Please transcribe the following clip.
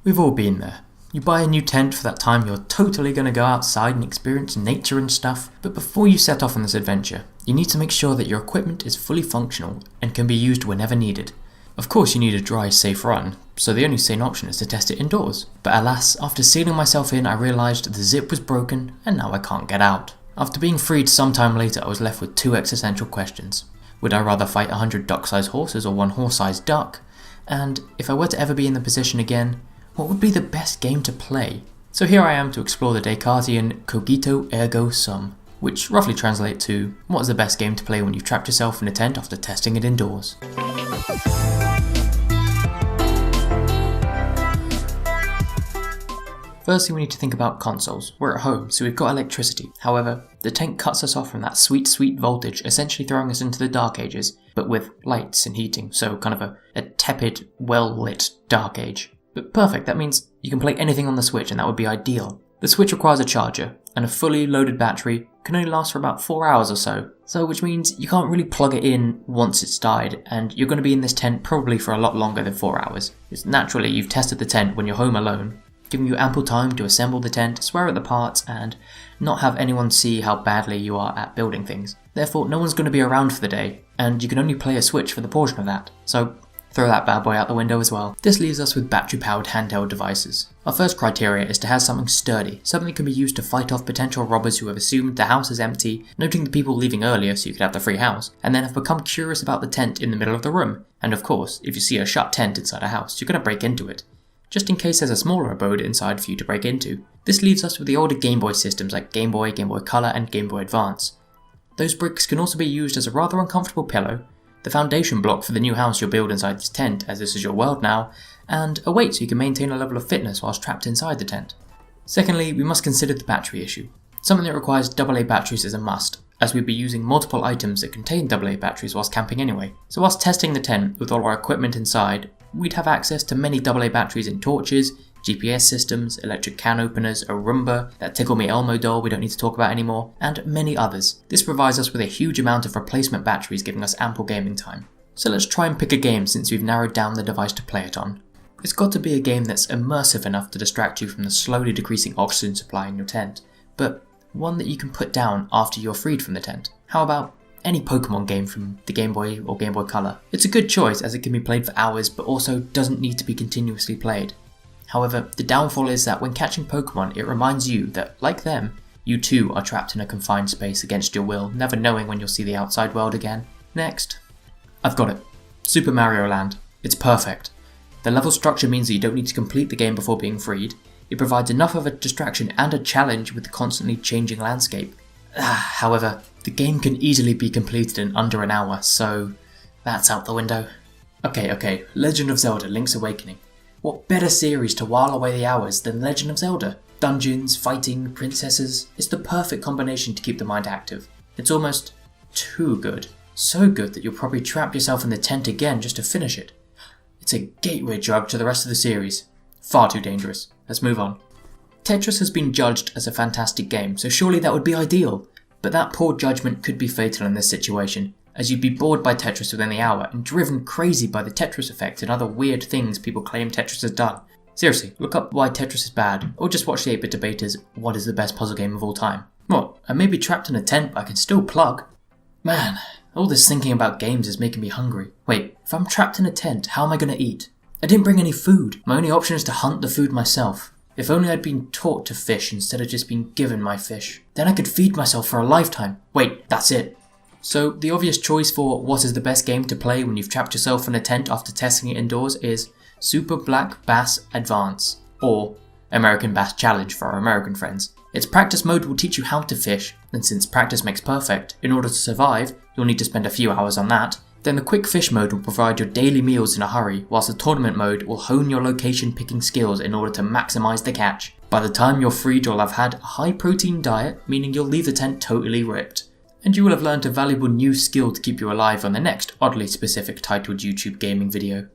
We've all been there. You buy a new tent for that time you're totally going to go outside and experience nature and stuff, but before you set off on this adventure, you need to make sure that your equipment is fully functional and can be used whenever needed. Of course you need a dry, safe run, so the only sane option is to test it indoors. But alas, after sealing myself in, I realised the zip was broken and now I can't get out. After being freed some time later, I was left with two existential questions. Would I rather fight 100 duck-sized horses or one horse-sized duck? And if I were to ever be in the position again, what would be the best game to play? So here I am to explore the Descartesian cogito ergo sum, which roughly translates to what is the best game to play when you've trapped yourself in a tent after testing it indoors. Firstly, we need to think about consoles. We're at home, so we've got electricity. However, the tent cuts us off from that sweet voltage, essentially throwing us into the dark ages, but with lights and heating, so kind of a tepid, well-lit dark age. But perfect, that means you can play anything on the Switch and that would be ideal. The Switch requires a charger, and a fully loaded battery can only last for about 4 hours or so, which means you can't really plug it in once it's died, and you're going to be in this tent probably for a lot longer than 4 hours. Because naturally, you've tested the tent when you're home alone, giving you ample time to assemble the tent, swear at the parts, and not have anyone see how badly you are at building things. Therefore, no one's going to be around for the day, and you can only play a Switch for the portion of that. So throw that bad boy out the window as well. This leaves us with battery-powered handheld devices. Our first criteria is to have something sturdy, something that can be used to fight off potential robbers who have assumed the house is empty, noting the people leaving earlier so you could have the free house, and then have become curious about the tent in the middle of the room. And of course, if you see a shut tent inside a house, you're going to break into it, just in case there's a smaller abode inside for you to break into. This leaves us with the older Game Boy systems like Game Boy, Game Boy Color, and Game Boy Advance. Those bricks can also be used as a rather uncomfortable pillow, the foundation block for the new house you'll build inside this tent, as this is your world now, and a weight so you can maintain a level of fitness whilst trapped inside the tent. Secondly, we must consider the battery issue. Something that requires AA batteries is a must, as we'd be using multiple items that contain AA batteries whilst camping anyway. So whilst testing the tent with all our equipment inside, we'd have access to many AA batteries in torches, GPS systems, electric can openers, a Roomba, that Tickle Me Elmo doll we don't need to talk about anymore, and many others. This provides us with a huge amount of replacement batteries, giving us ample gaming time. So let's try and pick a game since we've narrowed down the device to play it on. It's got to be a game that's immersive enough to distract you from the slowly decreasing oxygen supply in your tent, but one that you can put down after you're freed from the tent. How about any Pokemon game from the Game Boy or Game Boy Color? It's a good choice as it can be played for hours but also doesn't need to be continuously played. However, the downfall is that when catching Pokemon, it reminds you that, like them, you too are trapped in a confined space against your will, never knowing when you'll see the outside world again. Next. I've got it. Super Mario Land. It's perfect. The level structure means that you don't need to complete the game before being freed. It provides enough of a distraction and a challenge with the constantly changing landscape. However, the game can easily be completed in under an hour, so that's out the window. Okay, Legend of Zelda Link's Awakening. What better series to while away the hours than Legend of Zelda? Dungeons, fighting, princesses, it's the perfect combination to keep the mind active. It's almost too good. So good that you'll probably trap yourself in the tent again just to finish it. It's a gateway drug to the rest of the series. Far too dangerous. Let's move on. Tetris has been judged as a fantastic game, so surely that would be ideal. But that poor judgment could be fatal in this situation, as you'd be bored by Tetris within the hour and driven crazy by the Tetris effect and other weird things people claim Tetris has done. Seriously, look up why Tetris is bad, or just watch the 8-Bit Debater's What is the best puzzle game of all time. What, I may be trapped in a tent but I can still plug? Man, all this thinking about games is making me hungry. Wait, if I'm trapped in a tent, how am I going to eat? I didn't bring any food. My only option is to hunt the food myself. If only I'd been taught to fish instead of just being given my fish. Then I could feed myself for a lifetime. Wait, that's it. So the obvious choice for what is the best game to play when you've trapped yourself in a tent after testing it indoors is Super Black Bass Advance, or American Bass Challenge for our American friends. Its practice mode will teach you how to fish, and since practice makes perfect, in order to survive, you'll need to spend a few hours on that. Then the quick fish mode will provide your daily meals in a hurry, whilst the tournament mode will hone your location picking skills in order to maximise the catch. By the time you're freed, you'll have had a high protein diet, meaning you'll leave the tent totally ripped. And you will have learned a valuable new skill to keep you alive on the next oddly specific titled YouTube gaming video.